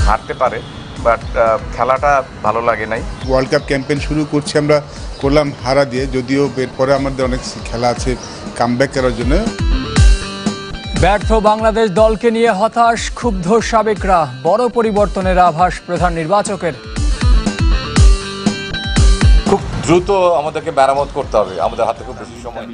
হারতে পারে, বাট খেলাটা ভালো লাগে নাই। ওয়ার্ল্ড কাপ ক্যাম্পেইন শুরু করছি আমরা করলাম হারা দিয়ে, যদিও এরপরে আমাদের অনেক খেলা আছে কামব্যাক করার জন্য। ব্যর্থ বাংলাদেশ দলকে নিয়ে হতাশ ক্ষুব্ধ সাবেকরা, বড় পরিবর্তনের আভাস প্রধান নির্বাচকের। খুব দ্রুত আমাদেরকে মেরামত করতে হবে, আমাদের হাতে খুব বেশি সময়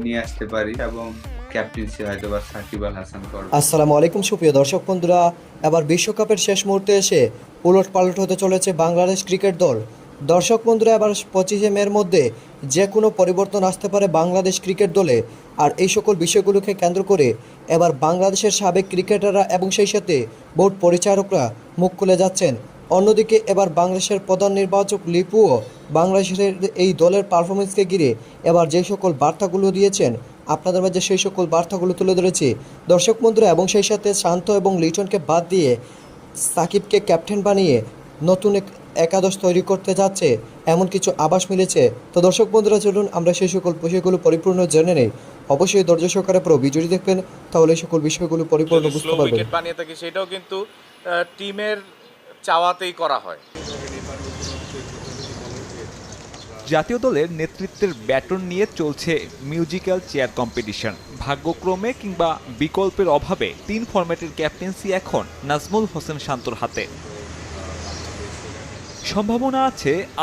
নিয়ে আসতে পারি এবং ক্যাপ্টেন্সি হয়তো বা সাকিব আল হাসান করবে। আসসালামু আলাইকুম সুপ্রিয় দর্শক বন্ধুরা, এবার বিশ্বকাপের শেষ মুহূর্তে এসে উলট পালট হতে চলেছে বাংলাদেশ ক্রিকেট দল। দর্শক বন্ধুরা, এবার 25শে মের মধ্যে যে কোনো পরিবর্তন আসতে পারে বাংলাদেশ ক্রিকেট দলে, আর এই সকল বিষয়গুলোকে কেন্দ্র করে এবার বাংলাদেশের সাবেক ক্রিকেটাররা এবং সেই সাথে বোর্ড পরিচালকরা মুখ খুলে যাচ্ছেন। অন্যদিকে এবার বাংলাদেশের প্রধান নির্বাচক লিপুও বাংলাদেশের এই দলের পারফরমেন্সকে ঘিরে এবার যে সকল বার্তাগুলো দিয়েছেন আপনাদের মাঝে সেই সকল বার্তাগুলো তুলে ধরেছি দর্শক বন্ধুরা, এবং সেই সাথে শান্ত এবং লিটনকে বাদ দিয়ে সাকিবকে ক্যাপ্টেন বানিয়ে নতুন একাদশ তৈরি করতে যাচ্ছে এমন কিছু আভাস মিলেছে। তো দর্শক বন্ধুরা, চলুন আমরা সেই সকল বিষয়গুলো পরিপূর্ণ জেনে নেই। অবশ্যই ধৈর্য সহকারে পুরো ভিডিওটি দেখবেন, তাহলে এই সকল বিষয়গুলো পরিপূর্ণ বুঝতে পারবেন। উইকেট বানিয়ে থাকি সেটাও কিন্তু টিমের চাওয়াতেই করা হয়। জাতীয় দলের নেতৃত্বের ব্যাটন নিয়ে চলছে মিউজিক্যাল চেয়ার কম্পিটিশন। ভাগ্যক্রমে কিংবা বিকল্পের অভাবে 3 ফরম্যাটের ক্যাপ্টেন্সি এখন নাজমুল হোসেন শান্তর হাতে। সম্ভাবনা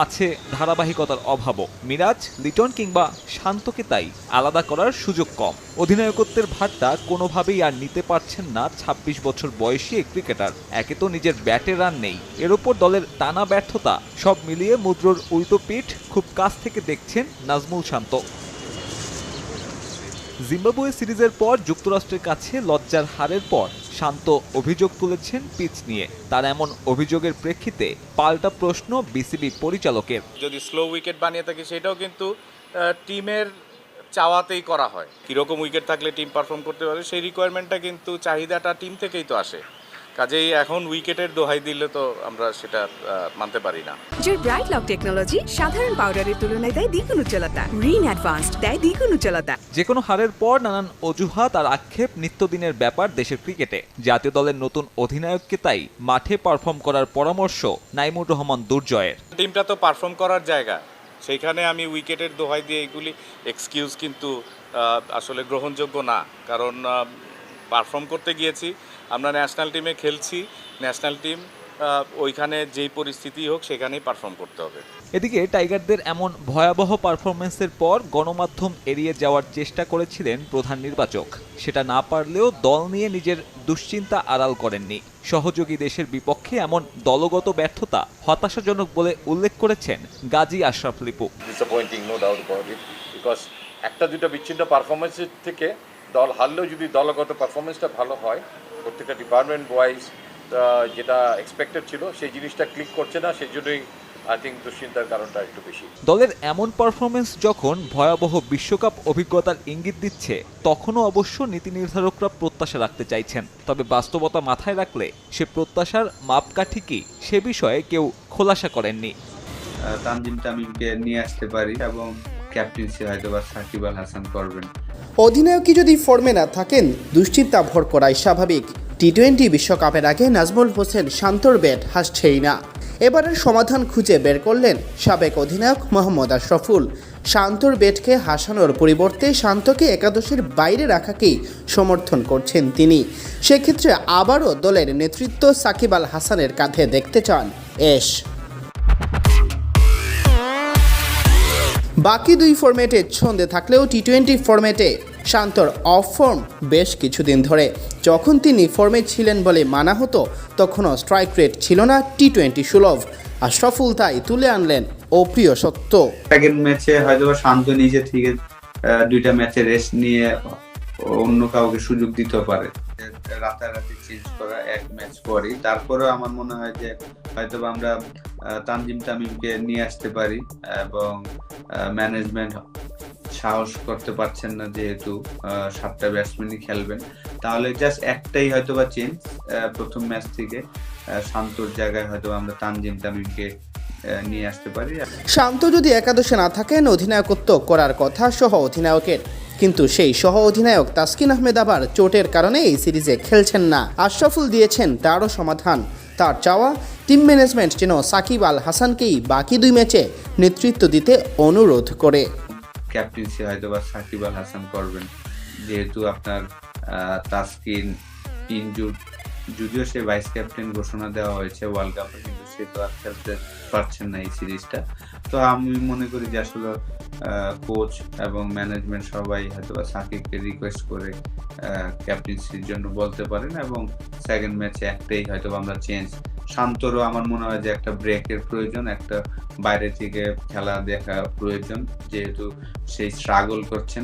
আছে ধারাবাহিকতার অভাবও। মিরাজ, লিটন কিংবা শান্তকে তাই আলাদা করার সুযোগ কম। অধিনায়কত্বের ভারটা কোনোভাবেই আর নিতে পারছেন না 26 বছর বয়সী এই ক্রিকেটার। একে তো নিজের ব্যাটে রান নেই, এর ওপর দলের টানা ব্যর্থতা, সব মিলিয়ে মুদ্রার উল্টো পিঠ খুব কাছ থেকে দেখছেন নাজমুল শান্ত। জিম্বাবুয়ে সিরিজের পর যুক্তরাষ্ট্রের কাছে লজ্জার হারের পর শান্ত অভিযোগ তুলেছেন পিচ নিয়ে। তার এমন অভিযোগের প্রেক্ষিতে পাল্টা প্রশ্ন বিসিবি পরিচালকের। যদি স্লো উইকেট বানিয়ে থাকি সেটাও কিন্তু টিমের চাওয়াতেই করা হয়। কীরকম উইকেট থাকলে টিম পারফর্ম করতে পারে সেই রিকোয়ারমেন্টটা কিন্তু চাহিদাটা টিম থেকেই তো আসে। কাজেই এখন উইকেটের দোহাই দিলে তো আমরা সেটা মানতে পারি না। জোর ব্রাইট লক টেকনোলজি সাধারণ পাউডারের তুলনায় দেয় দ্বিগুণ উজ্জ্বলতা। রিন অ্যাডভান্সড দেয় দ্বিগুণ উজ্জ্বলতা। যে কোনো হারের পর নানান অজুহাত আর আক্ষেপ নিত্যদিনের ব্যাপার দেশের ক্রিকেটে। জাতীয় দলের নতুন অধিনায়ককে তাই মাঠে পারফর্ম করার পরামর্শ নাইমুর রহমান দুর্জয়ের। টিমটা তো পারফর্ম করার জায়গা, সেইখানে আমি উইকেটের দোহাই দিয়ে এগুলি এক্সকিউজ কিন্তু আসলে গ্রহণযোগ্য না। কারণ পারফর্ম করতে গিয়েছি, আমরা ন্যাশনাল টিমে খেলছি, ন্যাশনাল টিম ওইখানে যেই পরিস্থিতি হোক সেখানেই পারফর্ম করতে হবে। এদিকে টাইগারদের এমন ভয়াবহ পারফরমেন্সের পর গণমাধ্যম এড়িয়ে যাওয়ার চেষ্টা করেছিলেন প্রধান নির্বাচক। সেটা না পারলেও দল নিয়ে নিজের দুশ্চিন্তা আড়াল করেননি। সহযোগী দেশের বিপক্ষে এমন দলগত ব্যর্থতা হতাশাজনক বলে উল্লেখ করেছেন Gazi Ashraf Lipu. Disappointing, no doubt about it, because একটা দুটো বিচ্ছিন্ন পারফরমেন্সের থেকে দল হারলেও যদি দলগত পারফরমেন্সটা ভালো হয়, প্রত্যেকটা ডিপার্টমেন্ট ওয়াইজ যেটা এক্সপেক্টেড ছিল সেই জিনিসটা ক্লিক করছে না, সেই জন্যই আই থিঙ্ক দুশ্চিন্তার কারণটা একটু বেশি। দলের এমন পারফরমেন্স যখন ভয়াবহ বিশ্বকাপ অভিজ্ঞতার ইঙ্গিত দিচ্ছে, তখনও অবশ্য নীতি নির্ধারকরা প্রত্যাশা রাখতে চাইছেন। তবে বাস্তবতা মাথায় রাখলে সে প্রত্যাশার মাপকাঠি কি, সে বিষয়ে কেউ খোলাসা করেননি। তানজিম তামিমকে নিয়ে আসতে পারি এবং ক্যাপ্টেন্সি হয়তো বা সাকিব আল হাসান করবেন। অধিনায়কই যদি ফর্মে না থাকেন, দুশ্চিন্তা ভর করাই স্বাভাবিক। টি-20 বিশ্বকাপের আগে নাজমুল হোসেন শান্তর ব্যাট হাসছেই না। এবারের সমাধান খুঁজে বের করলেন সাবেক অধিনায়ক মোহাম্মদ আশরাফুল। শান্তর ব্যাটকে হাসানোর পরিবর্তে শান্তকে একাদশের বাইরে রাখাকেই সমর্থন করছেন তিনি। সেক্ষেত্রে আবারও দলের নেতৃত্ব সাকিব আল হাসানের কাঁধে দেখতে চান এশ। বাকি 2 ফরম্যাটে ছন্দে থাকলেও টি-20 ফরম্যাটে শান্তর অফ ফর্ম বেশ কিছুদিন ধরে। যখন তিনি ফর্মে ছিলেন বলে মানা হতো, তখনও স্ট্রাইক রেট ছিল না টি-20 সুলভ। আশরাফুল তাই তুলে আনলেন অপ্রিয় সত্য। আগের ম্যাচে হয়তো শান্ত নিজে থেকে 2টা ম্যাচে রেস্ট নিয়ে অন্য কাউকে সুযোগ দিতে পারে। রাতারাতি চেঞ্জ করা এক ম্যাচ পরেই, তারপরেও আমার মনে হয় যে হয়তো আমরা তানজিম তামিমকে নিয়ে আসতে পারি এবং ম্যানেজমেন্ট সাহস করতে পারছেন না, যেহেতু 7টা ব্যাটসম্যানই খেলবেন, তাহলে জাস্ট একটাই হয়তো বা চেঞ্জ, প্রথম ম্যাচ থেকে শান্তর জায়গায় হয়তো আমরা তানজিম তামিমকে নিয়ে আসতে পারি। শান্ত যদি একাদশে না থাকেন, অধিনায়কত্ব করার কথা সহ অধিনায়কের, কিন্তু সেই সহ অধিনায়ক তাসকিন আহমেদ আবার চোটের কারণে এই সিরিজে খেলছেন না। আশরাফুল দিয়েছেন তারও সমাধান। তার চাওয়া টিম ম্যানেজমেন্ট যেন সাকিব আল হাসানকেই বাকি 2 ম্যাচে নেতৃত্ব দিতে অনুরোধ করে। ক্যাপ্টেন্সি হয়তো বা সাকিব আল হাসান করবেন, যেহেতু আপনার তাসকিন ইনজুড, যদিও সে ভাইস ক্যাপ্টেন ঘোষণা দেওয়া হয়েছে ওয়ার্ল্ড কাপে, কিন্তু সে তো আর খেলতে পারছেন না এই সিরিজটা। তো আমি মনে করি যে আসলে কোচ এবং ম্যানেজমেন্ট সবাই হয়তো বা সাকিবকে রিকোয়েস্ট করে ক্যাপ্টেন্সির জন্য বলতে পারেন, এবং সেকেন্ড ম্যাচে একটাই হয়তো আমরা চেঞ্জ। শান্তরও আমার মনে হয় যে একটা ব্রেকের প্রয়োজন, একটা বাইরে থেকে খেলা দেখা প্রয়োজন, যেহেতু সেই স্ট্রাগল করছেন,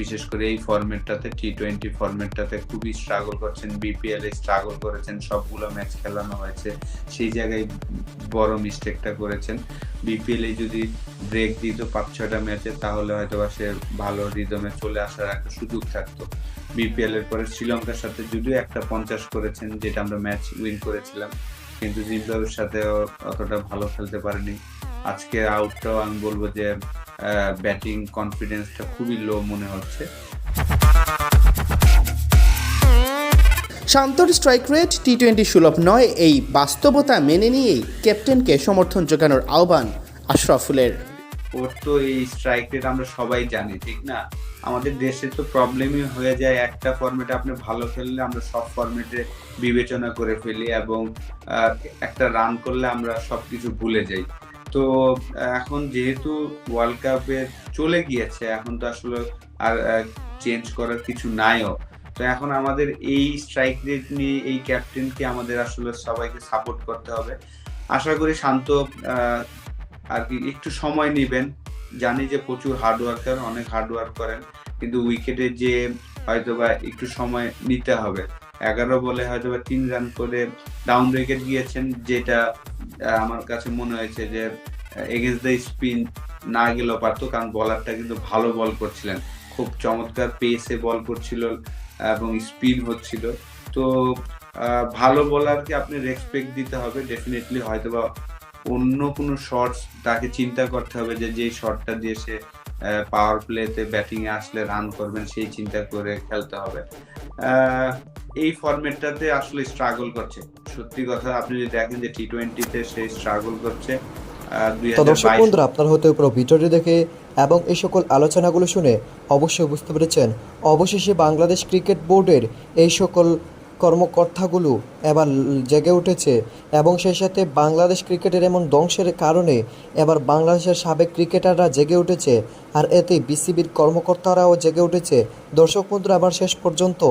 বিশেষ করে এই ফরম্যাটটাতে T20 ফরম্যাটটাতে খুবই স্ট্রাগল করছেন। বিপিএল এ স্ট্রাগল করেছেন, সবগুলো ম্যাচ খেলানো হয়েছে, সেই জায়গায় বড় মিস্টেকটা করেছেন। বিপিএল এ যদি ব্রেক দিত 5-6টা ম্যাচে, তাহলে হয়তো সে ভালো রিদমে চলে আসার একটা সুযোগ থাকতো। বিপিএল এর পরে শ্রীলঙ্কার সাথে যদিও একটা 50 করেছেন, যেটা আমরা ম্যাচ উইন করেছিলাম, কিন্তু জিম্বাবুয়ের সাথে অতটা ভালো খেলতে পারেনি। আজকে আউটটাও আমি বলবো যে ব্যাটিং কনফিডেন্সটা খুবই লো মনে হচ্ছে। শান্তর স্ট্রাইক রেট T20 সুলভ নয়, এই বাস্তবতা মেনে নিয়েই ক্যাপ্টেনকে সমর্থন জোগানোর আহ্বান আশরাফুলের। ওর তো এই স্ট্রাইক রেট আমরা সবাই জানি, ঠিক না? আমাদের দেশে তো প্রবলেমই হয়ে যায়, একটা ফরম্যাটে আপনি ভালো খেললে আমরা সব ফরম্যাটে বিবেচনা করে ফেলি, এবং একটা রান করলে আমরা সবকিছু ভুলে যাই। তো এখন যেহেতু ওয়ার্ল্ড কাপে চলে গিয়েছে, এখন তো আসলে আর চেঞ্জ করার কিছু নাইও। তো এখন আমাদের এই স্ট্রাইক রেট নিয়ে এই ক্যাপ্টেনকে আমাদের আসলে সবাইকে সাপোর্ট করতে হবে। আশা করি শান্ত আর কি একটু সময় নেবেন। জানি যে প্রচুর হার্ডওয়ার্কার, অনেক হার্ডওয়ার্ক করেন, কিন্তু উইকেটে যে হয়তোবা একটু সময় নিতে হবে। 11 বলে হয়তোবা 3 রান করে ডাউন উইকেট গিয়েছেন, যেটা আমার কাছে মনে হয়েছে যে এগেন্স্ট দ্য স্পিন না গেলেও পারতো, কারণ বলারটা কিন্তু ভালো বল করছিলেন, খুব চমৎকার পেসে বল করছিল এবং স্পিন হচ্ছিল। তো ভালো বলারকে আপনি রেসপেক্ট দিতে হবে ডেফিনেটলি। হয়তোবা অন্য কোনো শটস তাকে চিন্তা করতে হবে, যে শটটা দিয়ে সে পাওয়ার প্লেতে ব্যাটিংয়ে আসলে রান করবেন, সেই চিন্তা করে খেলতে হবে। এই ফরম্যাটটাতে আসলে স্ট্রাগল করছে, সত্যি কথা। আপনি যদি দেখেন যে T20-তে সে স্ট্রাগল করছে। তো দর্শক বন্ধুরা, আপনার হতে পুরো ভিডিওটি দেখে এবং এই সকল আলোচনাগুলো শুনে অবশ্যই বুঝতে পেরেছেন, অবশেষে বাংলাদেশ ক্রিকেট বোর্ডের এই সকল কর্মকর্তাগুলো এবার জেগে উঠেছে, এবং সেই সাথে বাংলাদেশ ক্রিকেটের এমন ধ্বংসের কারণে এবার বাংলাদেশের সাবেক ক্রিকেটাররা জেগে উঠেছে, আর এতে বিসিবির কর্মকর্তারাও জেগে উঠেছে। দর্শক বন্ধুরা, আবার শেষ পর্যন্ত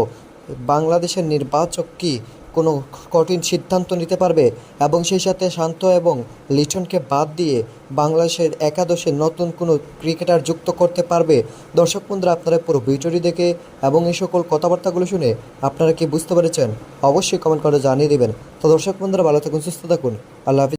বাংলাদেশের নির্বাচক কি কোনো কঠিন সিদ্ধান্ত নিতে পারবে, এবং সেই সাথে শান্ত এবং লিটনকে বাদ দিয়ে বাংলাদেশের একাদশে নতুন কোনো ক্রিকেটার যুক্ত করতে পারবে? দর্শক বন্ধুরা, আপনারা পুরো ভিডিওটি দেখে এবং এই সকল কথাবার্তাগুলো শুনে আপনারা কি বুঝতে পেরেছেন অবশ্যই কমেন্ট করে জানিয়ে দেবেন। তো দর্শক বন্ধুরা, ভালো থাকুন, সুস্থ থাকুন, আল্লাহ হাফিজ।